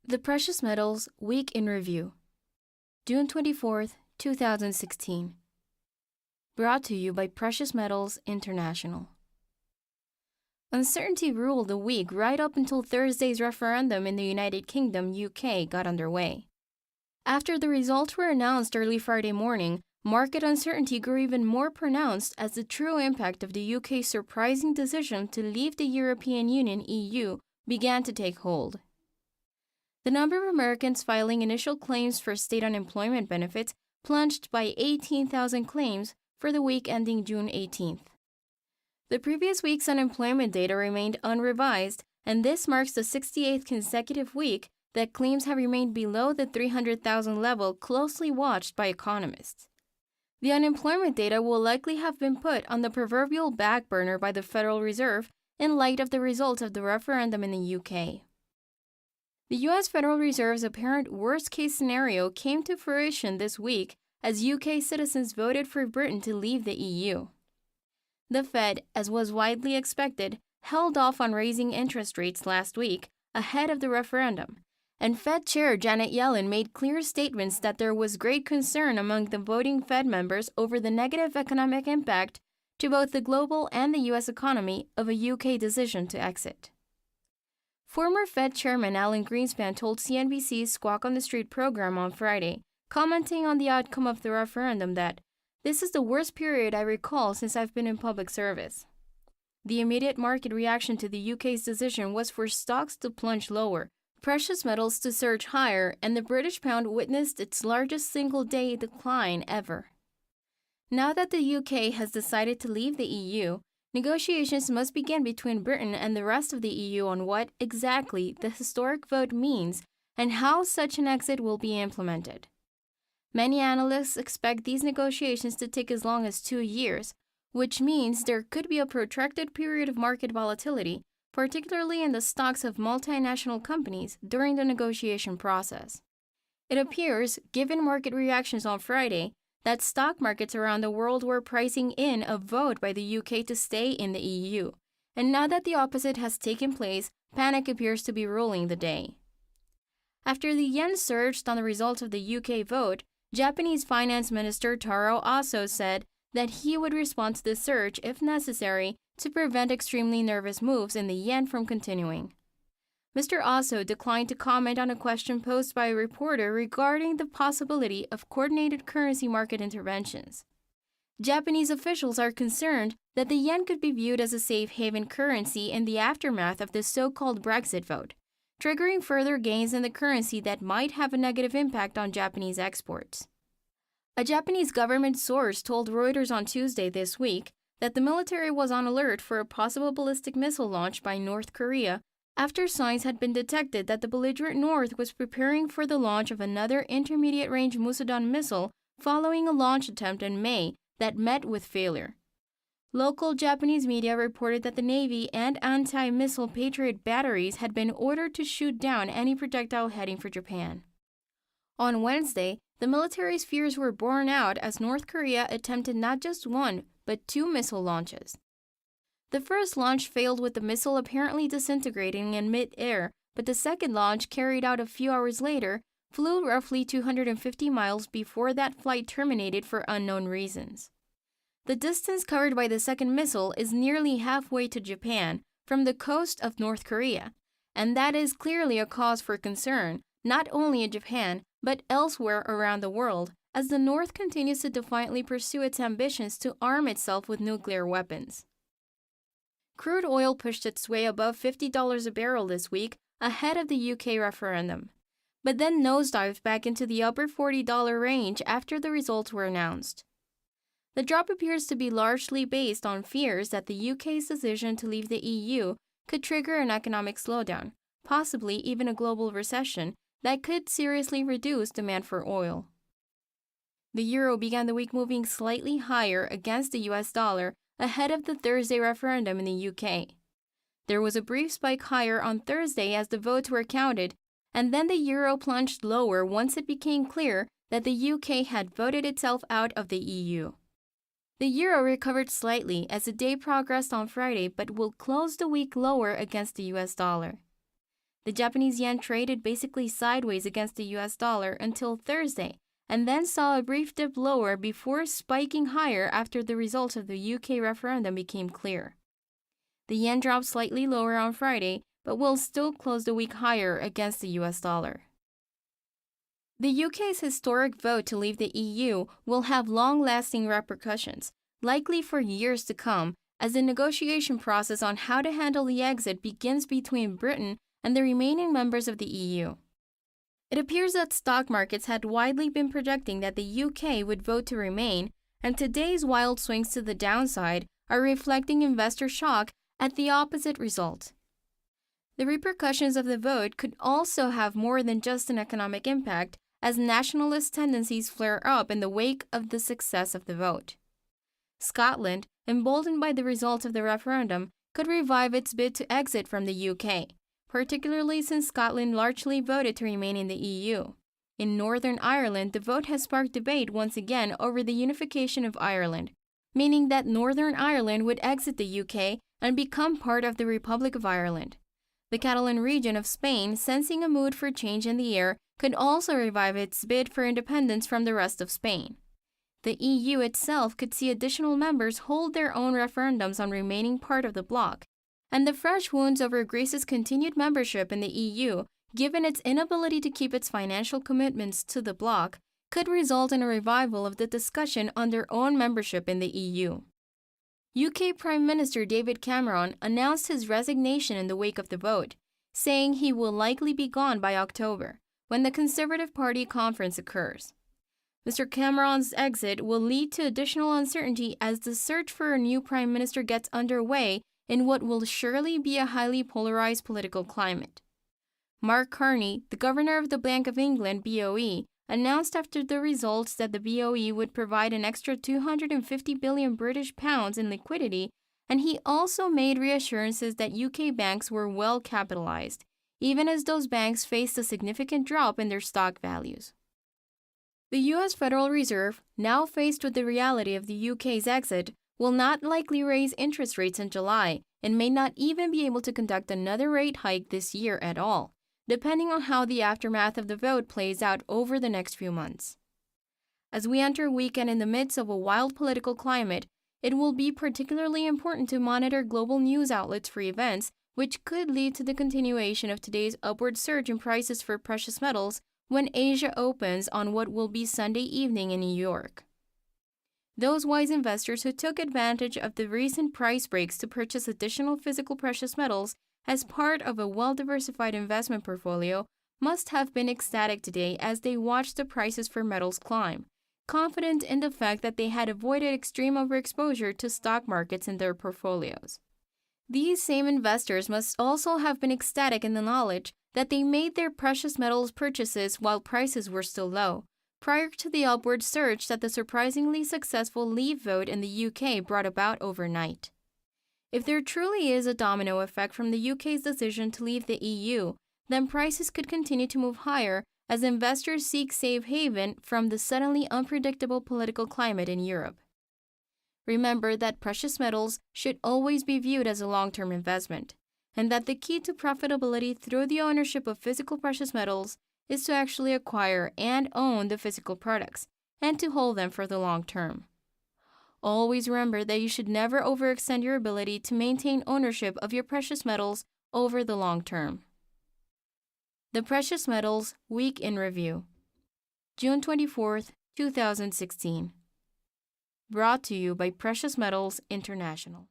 The Precious Metals Week in Review, June 24th, 2016. Brought to you by Precious Metals International. Uncertainty ruled the week right up until Thursday's referendum in the United Kingdom, UK, got underway. After the results were announced early Friday morning, market uncertainty grew even more pronounced as the true impact of the UK's surprising decision to leave the European Union (EU) began to take hold. The number of Americans filing initial claims for state unemployment benefits plunged by 18,000 claims for the week ending June 18th. The previous week's unemployment data remained unrevised, and this marks the 68th consecutive week that claims have remained below the 300,000 level closely watched by economists. The unemployment data will likely have been put on the proverbial back burner by the Federal Reserve in light of the results of the referendum in the UK. The U.S. Federal Reserve's apparent worst-case scenario came to fruition this week as UK citizens voted for Britain to leave the EU. The Fed, as was widely expected, held off on raising interest rates last week ahead of the referendum, and Fed Chair Janet Yellen made clear statements that there was great concern among the voting Fed members over the negative economic impact to both the global and the U.S. economy of a UK decision to exit. Former Fed Chairman Alan Greenspan told CNBC's Squawk on the Street program on Friday, commenting on the outcome of the referendum, that "This is the worst period I recall since I've been in public service." The immediate market reaction to the UK's decision was for stocks to plunge lower, precious metals to surge higher, and the British pound witnessed its largest single-day decline ever. Now that the UK has decided to leave the EU, negotiations must begin between Britain and the rest of the EU on what exactly the historic vote means and how such an exit will be implemented. Many analysts expect these negotiations to take as long as 2 years, which means there could be a protracted period of market volatility, particularly in the stocks of multinational companies during the negotiation process. It appears, given market reactions on Friday, that stock markets around the world were pricing in a vote by the UK to stay in the EU, and now that the opposite has taken place, panic appears to be ruling the day. After the yen surged on the results of the UK vote, Japanese Finance Minister Taro Aso said that he would respond to the surge if necessary to prevent extremely nervous moves in the yen from continuing. Mr. Aso declined to comment on a question posed by a reporter regarding the possibility of coordinated currency market interventions. Japanese officials are concerned that the yen could be viewed as a safe haven currency in the aftermath of the so-called Brexit vote, triggering further gains in the currency that might have a negative impact on Japanese exports. A Japanese government source told Reuters on Tuesday this week that the military was on alert for a possible ballistic missile launch by North Korea after signs had been detected that the belligerent North was preparing for the launch of another intermediate-range Musudan missile following a launch attempt in May that met with failure. Local Japanese media reported that the Navy and anti-missile Patriot batteries had been ordered to shoot down any projectile heading for Japan. On Wednesday, the military's fears were borne out as North Korea attempted not just one, but 2 missile launches. The first launch failed with the missile apparently disintegrating in mid-air, but the second launch, carried out a few hours later, flew roughly 250 miles before that flight terminated for unknown reasons. The distance covered by the second missile is nearly halfway to Japan from the coast of North Korea, and that is clearly a cause for concern, not only in Japan, but elsewhere around the world, as the North continues to defiantly pursue its ambitions to arm itself with nuclear weapons. Crude oil pushed its way above $50 a barrel this week ahead of the UK referendum, but then nosedived back into the upper $40 range after the results were announced. The drop appears to be largely based on fears that the UK's decision to leave the EU could trigger an economic slowdown, possibly even a global recession that could seriously reduce demand for oil. The euro began the week moving slightly higher against the US dollar ahead of the Thursday referendum in the UK. There was a brief spike higher on Thursday as the votes were counted, and then the euro plunged lower once it became clear that the UK had voted itself out of the EU. The euro recovered slightly as the day progressed on Friday, but will close the week lower against the US dollar. the Japanese yen traded basically sideways against the US dollar until Thursday, and then saw a brief dip lower before spiking higher after the results of the UK referendum became clear. The yen dropped slightly lower on Friday, but will still close the week higher against the US dollar. The UK's historic vote to leave the EU will have long-lasting repercussions, likely for years to come, as the negotiation process on how to handle the exit begins between Britain and the remaining members of the EU. It appears that stock markets had widely been projecting that the UK would vote to remain, and today's wild swings to the downside are reflecting investor shock at the opposite result. The repercussions of the vote could also have more than just an economic impact, as nationalist tendencies flare up in the wake of the success of the vote. Scotland, emboldened by the result of the referendum, could revive its bid to exit from the UK, particularly since Scotland largely voted to remain in the EU. In Northern Ireland, the vote has sparked debate once again over the unification of Ireland, meaning that Northern Ireland would exit the UK and become part of the Republic of Ireland. The Catalan region of Spain, sensing a mood for change in the air, could also revive its bid for independence from the rest of Spain. The EU itself could see additional members hold their own referendums on remaining part of the bloc, and the fresh wounds over Greece's continued membership in the EU, given its inability to keep its financial commitments to the bloc, could result in a revival of the discussion on their own membership in the EU. UK Prime Minister David Cameron announced his resignation in the wake of the vote, saying he will likely be gone by October, when the Conservative Party conference occurs. Mr. Cameron's exit will lead to additional uncertainty as the search for a new prime minister gets underway in what will surely be a highly polarized political climate. Mark Carney, the governor of the Bank of England (BOE), announced after the results that the BOE would provide an extra 250 billion British pounds in liquidity, and he also made reassurances that UK banks were well capitalized, even as those banks faced a significant drop in their stock values. The US Federal Reserve, now faced with the reality of the UK's exit, will not likely raise interest rates in July and may not even be able to conduct another rate hike this year at all, depending on how the aftermath of the vote plays out over the next few months. As we enter a weekend in the midst of a wild political climate, it will be particularly important to monitor global news outlets for events which could lead to the continuation of today's upward surge in prices for precious metals when Asia opens on what will be Sunday evening in New York. Those wise investors who took advantage of the recent price breaks to purchase additional physical precious metals as part of a well-diversified investment portfolio must have been ecstatic today as they watched the prices for metals climb, confident in the fact that they had avoided extreme overexposure to stock markets in their portfolios. These same investors must also have been ecstatic in the knowledge that they made their precious metals purchases while prices were still low, prior to the upward surge that the surprisingly successful Leave vote in the UK brought about overnight. If there truly is a domino effect from the UK's decision to leave the EU, then prices could continue to move higher as investors seek safe haven from the suddenly unpredictable political climate in Europe. Remember that precious metals should always be viewed as a long-term investment, and that the key to profitability through the ownership of physical precious metals is to actually acquire and own the physical products, and to hold them for the long term. Always remember that you should never overextend your ability to maintain ownership of your precious metals over the long term. The Precious Metals Week in Review, June 24, 2016. Brought to you by Precious Metals International.